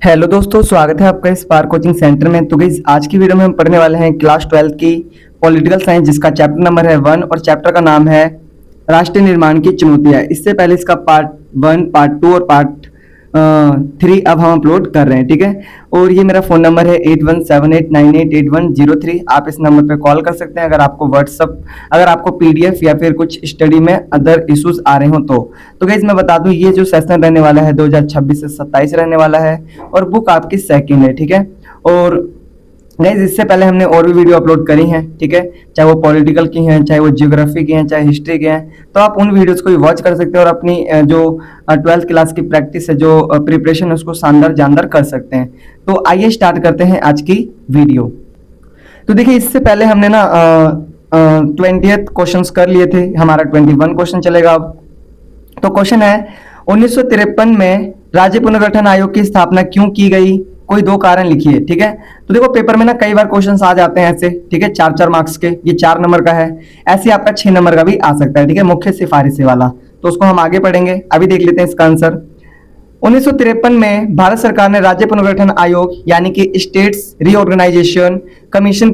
Hello दोस्तों, स्वागत है आपका स्पार्क कोचिंग सेंटर में। तो गाइस, आज की वीडियो में हम पढ़ने वाले हैं क्लास 12 की पॉलिटिकल साइंस, जिसका चैप्टर नंबर है 1 और चैप्टर का नाम है राष्ट्र निर्माण की चुनौतियां। इससे पहले इसका पार्ट 1, पार्ट 2 और पार्ट 3 अब हम अपलोड कर रहे हैं, ठीक है। और ये मेरा फ़ोन नंबर है 8178988103। आप इस नंबर पे कॉल कर सकते हैं अगर आपको पीडीएफ या फिर कुछ स्टडी में अदर इश्यूज आ रहे हो तो गाइस मैं बता दूं, ये जो सेशन रहने वाला है 2026 से 27 रहने वाला है और बुक आपकी सेकंड है, ठीक है। और गाइस, इससे पहले हमने और भी वीडियो अपलोड करी हैं, ठीक है, चाहे वो पॉलिटिकल की हैं, चाहे वो ज्योग्राफी की हैं, चाहे हिस्ट्री के हैं। तो आप उन वीडियोस को भी वॉच कर सकते हैं और अपनी जो 12th क्लास की प्रैक्टिस है, जो प्रिपरेशन है, उसको शानदार कर सकते हैं। तो आइए स्टार्ट करते हैं आज की वीडियो। तो देखिए, इससे पहले हमने ना 20th क्वेश्चंस कर लिए थे, हमारा 21 क्वेश्चन चलेगा अब। तो क्वेश्चन है 1953 में राज्य पुनर्गठन आयोग की स्थापना क्यों की गई, कोई 2 कारण लिखिए, ठीक है। तो देखो, पेपर में ना कई बार क्वेश्चंस आ जाते हैं ऐसे, ठीक है, 4-4 मार्क्स के। ये 4 नंबर का है, ऐसे आपका 6 नंबर का भी आ सकता है, ठीक है, मुख्य सिफारिश वाला। तो उसको हम आगे पढ़ेंगे, अभी देख लेते हैं इसका आंसर। 1953 में भारत सरकार ने राज्य पुनर्गठन आयोग यानी कि स्टेट्स रीऑर्गेनाइजेशन कमीशन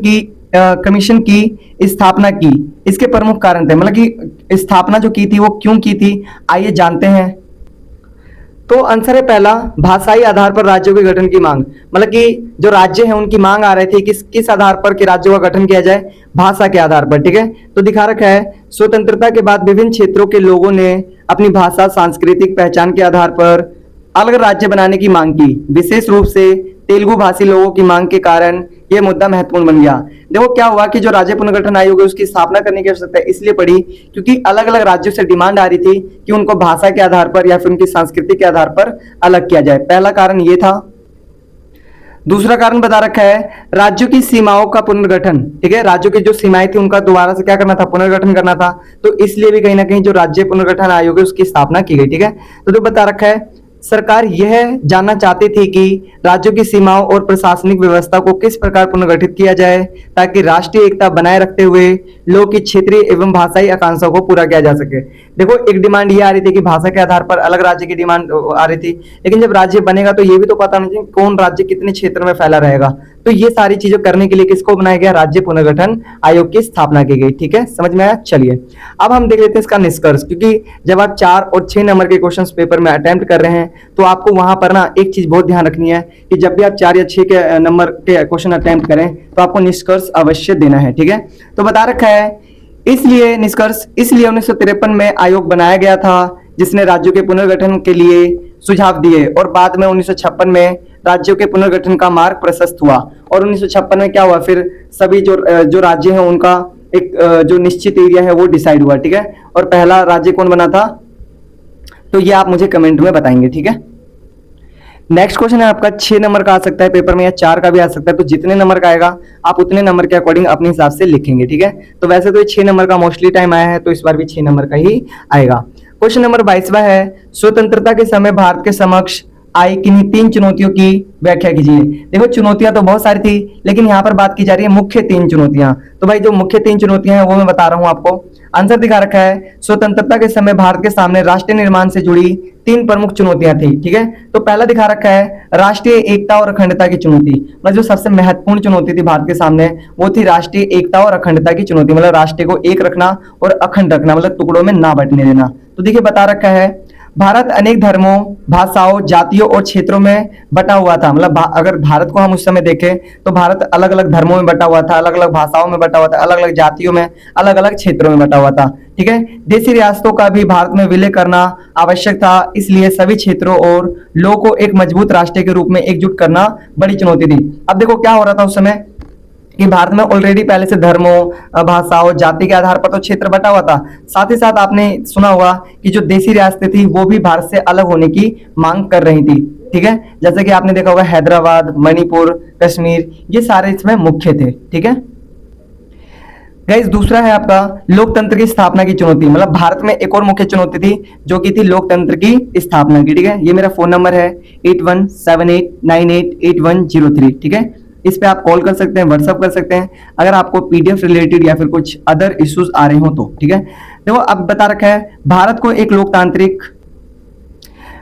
की स्थापना की। इसके प्रमुख कारण थे, मतलब कि स्थापना जो की थी वो क्यों की थी, आइए जानते हैं। तो आंसर है पहला, भाषाई आधार पर राज्यों के गठन की मांग। मतलब कि जो राज्य हैं उनकी मांग आ रही थी किस आधार पर कि राज्यों का गठन किया जाए, भाषा के आधार पर, ठीक है। तो दिखा रखा है, स्वतंत्रता के बाद विभिन्न क्षेत्रों के लोगों ने अपनी भाषा सांस्कृतिक पहचान के आधार पर अलग राज्य बनाने की मांग की। विशेष रूप से तेलुगु भाषी लोगों की मांग के कारण यह मुद्दा महत्वपूर्ण बन गया। देखो क्या हुआ कि जो राज्य पुनर्गठन आयोग है उसकी स्थापना करने की आवश्यकता इसलिए पड़ी क्योंकि अलग अलग राज्यों से डिमांड आ रही थी कि उनको भाषा के आधार पर या फिर उनकी संस्कृति के आधार पर अलग किया जाए। पहला कारण ये था। दूसरा कारण बता रखा है, राज्यों की सीमाओं का पुनर्गठन, ठीक है, राज्यों की जो सीमाएं थी उनका दोबारा से क्या करना था, पुनर्गठन करना था। तो इसलिए भी कहीं ना कहीं जो राज्य पुनर्गठन आयोग है उसकी स्थापना की गई, ठीक है। तो बता रखा है, सरकार यह जानना चाहती थी कि राज्यों की सीमाओं और प्रशासनिक व्यवस्था को किस प्रकार पुनर्गठित किया जाए ताकि राष्ट्रीय एकता बनाए रखते हुए लोगों की क्षेत्रीय एवं भाषाई आकांक्षाओं को पूरा किया जा सके। देखो, एक डिमांड ये आ रही थी कि भाषा के आधार पर अलग राज्य की डिमांड आ रही थी, लेकिन जब राज्य बनेगा तो ये भी तो पता नहीं कौन राज्य कितने क्षेत्र में फैला रहेगा। तो ये सारी चीजें करने के लिए किसको बनाया गया, राज्य पुनर्गठन आयोग की स्थापना की गई, ठीक है, समझ में आया। चलिए अब हम देख लेते हैं इसका निष्कर्ष, क्योंकि जब आप 4 और 6 नंबर के क्वेश्चंस पेपर में अटेम्प्ट कर रहे हैं तो आपको वहां पर ना एक चीज बहुत ध्यान रखनी है कि जब भी आप 4 या 6 के नंबर के क्वेश्चन अटेम्प्ट करें तो आपको निष्कर्ष अवश्य देना है, ठीक है। तो बता रखा है, इसलिए 1953 में आयोग बनाया गया था जिसने राज्यों के पुनर्गठन के लिए सुझाव दिए और बाद में 1956 में राज्यों के पुनर्गठन का मार्ग प्रशस्त हुआ। और 1956 में क्या हुआ, फिर सभी जो राज्य हैं उनका एक जो निश्चित एरिया है वो डिसाइड हुआ, ठीक है। और पहला राज्य कौन बना था, तो ये आप मुझे कमेंट में बताएंगे, ठीक है। नेक्स्ट क्वेश्चन है आपका 6 नंबर का आ सकता है पेपर में या 4 का भी आ सकता है। तो जितने नंबर का आएगा आप उतने नंबर के अकॉर्डिंग अपने हिसाब से लिखेंगे, ठीक है। तो वैसे तो ये 6 नंबर का मोस्टली टाइम आया है, तो इस बार भी 6 नंबर का ही आएगा। क्वेश्चन नंबर 22वां है, स्वतंत्रता के समय भारत के समक्ष आई किन्हीं 3 चुनौतियों की व्याख्या कीजिए। देखो, चुनौतियां तो बहुत सारी थी, लेकिन यहाँ पर बात की जा रही है मुख्य 3 चुनौतियां। तो भाई जो मुख्य 3 चुनौतियां हैं वो मैं बता रहा हूं आपको। आंसर दिखा रखा है, स्वतंत्रता के समय भारत के सामने राष्ट्रीय निर्माण से जुड़ी 3 प्रमुख चुनौतियां थी, ठीक है। तो पहला दिखा रखा है राष्ट्रीय एकता और अखंडता की चुनौती। मतलब जो सबसे महत्वपूर्ण चुनौती थी भारत के सामने वो थी राष्ट्रीय एकता और अखंडता की चुनौती। मतलब राष्ट्र को एक रखना और अखंड रखना, मतलब टुकड़ों में ना बंटने देना। तो देखिए बता रखा है, भारत अनेक धर्मों, भाषाओं, जातियों और क्षेत्रों में बटा हुआ था। मतलब अगर भारत को हम उस समय देखें तो भारत अलग अलग धर्मों में बटा हुआ था, अलग अलग भाषाओं में बटा हुआ था, अलग अलग जातियों में, अलग अलग क्षेत्रों में बटा हुआ था, ठीक है। देशी रियासतों का भी भारत में विलय करना आवश्यक था, इसलिए सभी क्षेत्रों और लोगों को एक मजबूत राष्ट्र के रूप में एकजुट करना बड़ी चुनौती थी। अब देखो क्या हो रहा था उस समय कि भारत में ऑलरेडी पहले से धर्मों, भाषाओं, जाति के आधार पर तो क्षेत्र बटा हुआ था। साथ ही साथ आपने सुना होगा कि जो देशी रियासतें थी वो भी भारत से अलग होने की मांग कर रही थी, ठीक है। जैसे कि आपने देखा होगा हैदराबाद, मणिपुर, कश्मीर, ये सारे इसमें मुख्य थे, ठीक है। गाइस, दूसरा है आपका लोकतंत्र की स्थापना की चुनौती। मतलब भारत में एक और मुख्य चुनौती थी जो कि थी लोकतंत्र की स्थापना की, ठीक है। ये मेरा फोन नंबर है 8178988103, ठीक है। इस पे आप कॉल कर सकते हैं, व्हाट्सअप कर सकते हैं अगर आपको पीडीएफ रिलेटेड या फिर कुछ अदर इश्यूज आ रहे हो तो, ठीक है। देखो अब बता रखा है, भारत को एक लोकतांत्रिक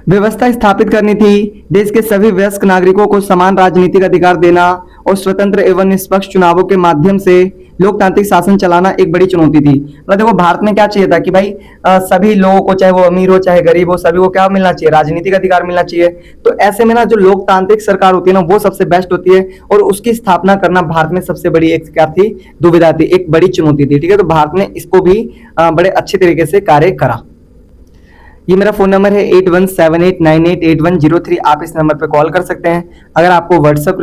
व्यवस्था स्थापित करनी थी, देश के सभी वयस्क नागरिकों को समान राजनीतिक अधिकार देना और स्वतंत्र एवं निष्पक्ष चुनावों के माध्यम से लोकतांत्रिक शासन चलाना एक बड़ी चुनौती थी। मतलब देखो भारत में क्या चाहिए था कि भाई सभी लोगों को, चाहे वो अमीर हो चाहे गरीब हो, सभी को क्या मिलना चाहिए, राजनीतिक अधिकार मिलना चाहिए। तो ऐसे में ना जो लोकतांत्रिक सरकार होती है ना वो सबसे बेस्ट होती है, और उसकी स्थापना करना भारत में सबसे बड़ी एक क्या थी, दुविधा थी, एक बड़ी चुनौती थी। ठीक है, तो भारत ने इसको भी बड़े अच्छे तरीके से कार्य करा। ये मेरा फोन नंबर है 8178988103। आप इस नंबर पर कॉल कर सकते हैं अगर आपको व्हाट्सएप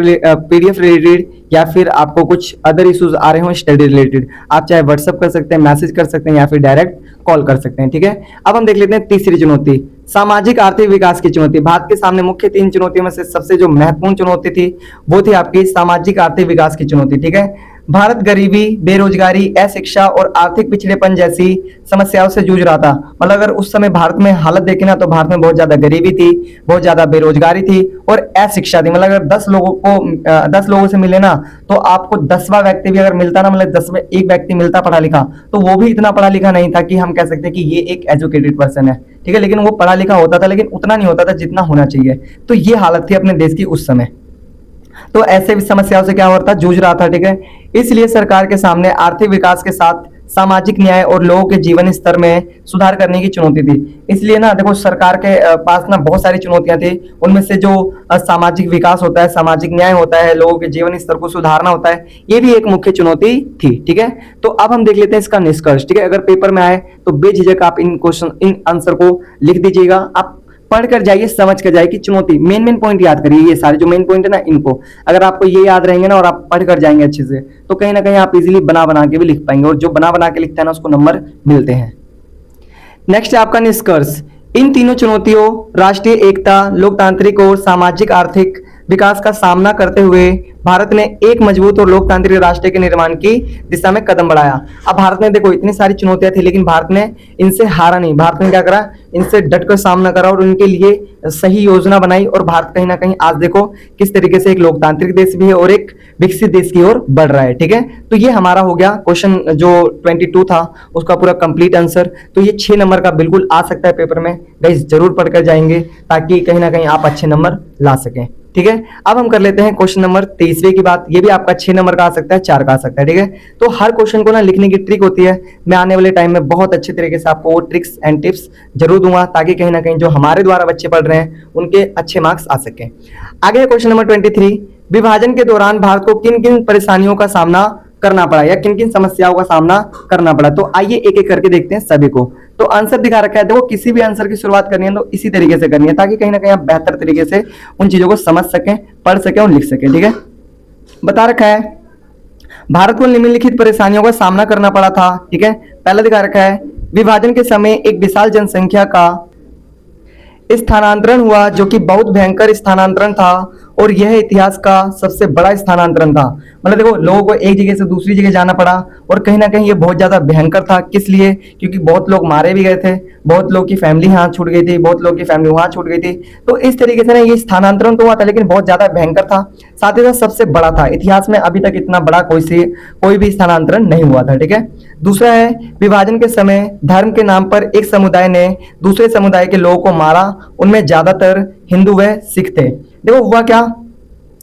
पीडीएफ रिलेटेड या फिर आपको कुछ अदर इश्यूज आ रहे हो स्टडी रिलेटेड। आप चाहे व्हाट्सएप कर सकते हैं, मैसेज कर सकते हैं या फिर डायरेक्ट कॉल कर सकते हैं। ठीक है, अब हम देख लेते हैं तीसरी चुनौती, सामाजिक आर्थिक विकास की चुनौती। भारत के सामने मुख्य 3 चुनौतियों में से सबसे जो महत्वपूर्ण चुनौती थी वो थी आपकी सामाजिक आर्थिक विकास की चुनौती। ठीक है, भारत गरीबी, बेरोजगारी, अशिक्षा और आर्थिक पिछड़ेपन जैसी समस्याओं से जूझ रहा था। मतलब अगर उस समय भारत में हालत देखे ना तो भारत में बहुत ज्यादा गरीबी थी, बहुत ज्यादा बेरोजगारी थी और अशिक्षा थी। मतलब अगर 10 लोगों से मिले ना तो आपको 10वां व्यक्ति भी अगर मिलता ना, मतलब 10 में एक व्यक्ति मिलता पढ़ा लिखा, तो वो भी इतना पढ़ा लिखा नहीं था कि हम कह सकते कि ये एक एजुकेटेड पर्सन है। ठीक है, लेकिन वो पढ़ा लिखा होता था लेकिन उतना नहीं होता था जितना होना चाहिए। तो ये हालत थी अपने देश की उस समय। तो ऐसे भी समस्याओं से क्या हो रहा था, जूझ रहा था। ठीक है, इसलिए सरकार के सामने आर्थिक विकास के साथ सामाजिक न्याय और लोगों के जीवन स्तर में सुधार करने की चुनौती थी। इसलिए ना देखो सरकार के पास ना बहुत सारी चुनौतियां थी, उनमें से जो सामाजिक विकास होता है, सामाजिक न्याय होता है, लोगों के जीवन स्तर को सुधारना होता है, ये भी एक मुख्य चुनौती थी। ठीक है, तो अब हम देख लेते हैं इसका निष्कर्ष। ठीक है, अगर पेपर में आए तो बेझिझक आप इन क्वेश्चन, इन आंसर को लिख दीजिएगा। आप पढ़ कर जाइए, समझ कर जाइए कि चुनौती, मेन पॉइंट याद करिए। ये सारे जो मेन पॉइंट है ना इनको अगर आपको ये याद रहेंगे ना और आप पढ़ कर जाएंगे अच्छे से तो कहीं ना कहीं आप इजीली बना के भी लिख पाएंगे, और जो बना के लिखता है ना उसको नंबर मिलते हैं। नेक्स्ट है आपका निष्कर्ष। इन तीनों चुनौतियों, राष्ट्रीय एकता, लोकतांत्रिक और सामाजिक आर्थिक विकास का सामना करते हुए भारत ने एक मजबूत और लोकतांत्रिक राष्ट्र के निर्माण की दिशा में कदम बढ़ाया। अब भारत ने देखो इतनी सारी चुनौतियां थी लेकिन भारत ने इनसे हारा नहीं। भारत ने क्या करा, इनसे डटकर सामना करा और उनके लिए सही योजना बनाई, और भारत कहीं ना कहीं आज देखो किस तरीके से एक लोकतांत्रिक देश भी है और एक विकसित देश की ओर बढ़ रहा है। ठीक है, तो ये हमारा हो गया क्वेश्चन जो 22 था उसका पूरा कंप्लीट आंसर। तो ये 6 नंबर का बिल्कुल आ सकता है पेपर में। गाइस जरूर पढ़कर जाएंगे ताकि कहीं ना कहीं आप अच्छे नंबर ला सकें। ठीक है, अब हम कर लेते हैं क्वेश्चन नंबर 23वें की बात। ये भी आपका 6 नंबर का आ सकता है, 4 का आ सकता है। ठीक है, तो हर क्वेश्चन को ना लिखने की ट्रिक होती है। मैं आने वाले टाइम में बहुत अच्छे तरीके से आपको वो ट्रिक्स एंड टिप्स जरूर दूंगा ताकि कहीं ना कहीं जो हमारे द्वारा बच्चे पढ़ रहे हैं उनके अच्छे मार्क्स आ सके। आगे क्वेश्चन नंबर 23, विभाजन के दौरान भारत को किन किन परेशानियों का सामना करना पड़ा या किन किन समस्याओं का सामना करना पड़ा। तो आइए एक एक करके देखते हैं सभी को। तो आंसर दिखा रखा है, देखो किसी भी आंसर की शुरुआत करनी है तो इसी तरीके से करनी है ताकि कहीं ना कहीं आप बेहतर तरीके से उन चीजों को समझ सकें, पढ़ सकें और लिख सकें। ठीक है, बता रखा है भारत को निम्नलिखित परेशानियों का सामना करना पड़ा था। ठीक है, पहला दिखा रखा है विभाजन के समय एक विशाल जनसंख्या का स्थानांतरण हुआ जो कि बहुत भयंकर स्थानांतरण था और यह इतिहास का सबसे बड़ा स्थानांतरण था। मतलब देखो लोगों को एक जगह से दूसरी जगह जाना पड़ा और कहीं ना कहीं ये बहुत ज्यादा भयंकर था। किस लिए? क्योंकि बहुत लोग मारे भी गए थे, बहुत लोग की फैमिली यहाँ छूट गई थी, बहुत लोग की फैमिली वहां छूट गई थी। तो इस तरीके से ना ये स्थानांतरण तो हुआ था लेकिन बहुत ज्यादा भयंकर था, साथ ही साथ सबसे बड़ा था। इतिहास में अभी तक इतना बड़ा कोई भी स्थानांतरण नहीं हुआ था। ठीक है, दूसरा है विभाजन के समय धर्म के नाम पर एक समुदाय ने दूसरे समुदाय के लोगों को मारा, उनमें ज्यादातर हिंदू व सिख थे। देखो हुआ क्या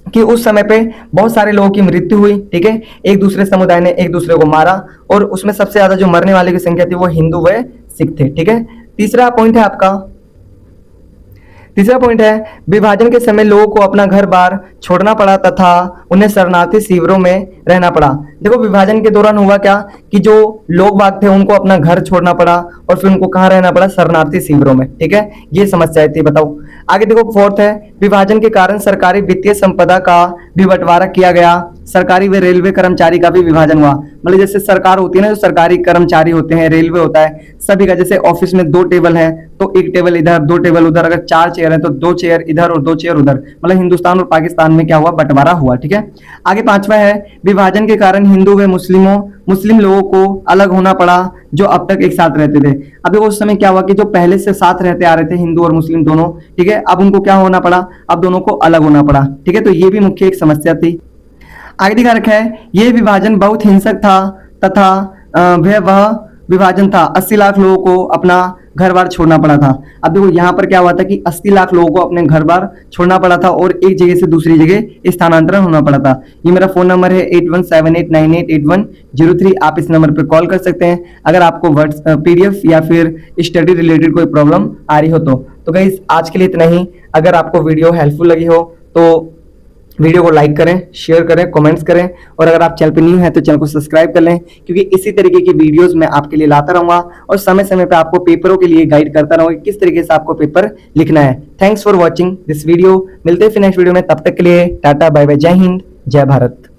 कि उस समय पे बहुत सारे लोगों की मृत्यु हुई। ठीक है, एक दूसरे समुदाय ने एक दूसरे को मारा और उसमें सबसे ज्यादा जो मरने वाले की संख्या थी वो हिंदू व सिख थे। ठीक है, तीसरा पॉइंट है आपका, तीसरा पॉइंट है विभाजन के समय लोगों को अपना घर बार छोड़ना पड़ा तथा उन्हें शरणार्थी शिविरों में रहना पड़ा। देखो विभाजन के दौरान हुआ क्या कि जो लोग बाग थे उनको अपना घर छोड़ना पड़ा और फिर उनको कहाँ रहना पड़ा? शरणार्थी शिविरों में। ठीक है, ये समस्या थी। बताओ आगे देखो, फोर्थ है विभाजन के कारण सरकारी वित्तीय संपदा का भी बंटवारा किया गया, सरकारी व रेलवे कर्मचारी का भी विभाजन हुआ। मतलब जैसे सरकार होती है ना, जो सरकारी कर्मचारी होते हैं, रेलवे होता है, सभी का जैसे ऑफिस में 2 टेबल है तो 1 टेबल इधर 2 टेबल उधर, अगर 4 चेयर है तो 2 चेयर इधर और 2 चेयर उधर। मतलब हिंदुस्तान और पाकिस्तान में क्या हुआ? बंटवारा हुआ। ठीक है, आगे पांचवा है विभाजन के कारण हिंदू व मुस्लिम लोगों को अलग होना पड़ा जो अब तक एक साथ रहते थे। अभी उस समय क्या हुआ कि जो पहले से साथ रहते आ रहे थे हिंदू और मुस्लिम दोनों, ठीक है, अब उनको क्या होना पड़ा? अब दोनों को अलग होना पड़ा। ठीक है, तो ये भी मुख्य एक समस्या थी। आगे दिखा रखा है यह विभाजन बहुत हिंसक था तथा वह विभाजन था 80 लाख लोगों को अपना घर बार छोड़ना पड़ा था। अब देखो यहाँ पर क्या हुआ था कि 80 लाख लोगों को अपने घर बार छोड़ना पड़ा था और एक जगह से दूसरी जगह स्थानांतरण होना पड़ा था। ये मेरा फोन नंबर है 8178988103। आप इस नंबर पर कॉल कर सकते हैं अगर आपको वर्ड्स पीडीएफ या फिर स्टडी रिलेटेड कोई प्रॉब्लम आ रही हो तो गाइस आज के लिए इतना ही। अगर आपको वीडियो हेल्पफुल लगी हो तो वीडियो को लाइक करें, शेयर करें, कमेंट्स करें और अगर आप चैनल पर न्यू हैं तो चैनल को सब्सक्राइब कर लें, क्योंकि इसी तरीके की वीडियोस मैं आपके लिए लाता रहूंगा और समय समय पे आपको पेपरों के लिए गाइड करता रहूंगा किस तरीके से आपको पेपर लिखना है। Thanks for watching this video. मिलते हैं फिर नेक्स्ट वीडियो में, तब तक के लिए टाटा बाय बाय, जय हिंद, जय भारत।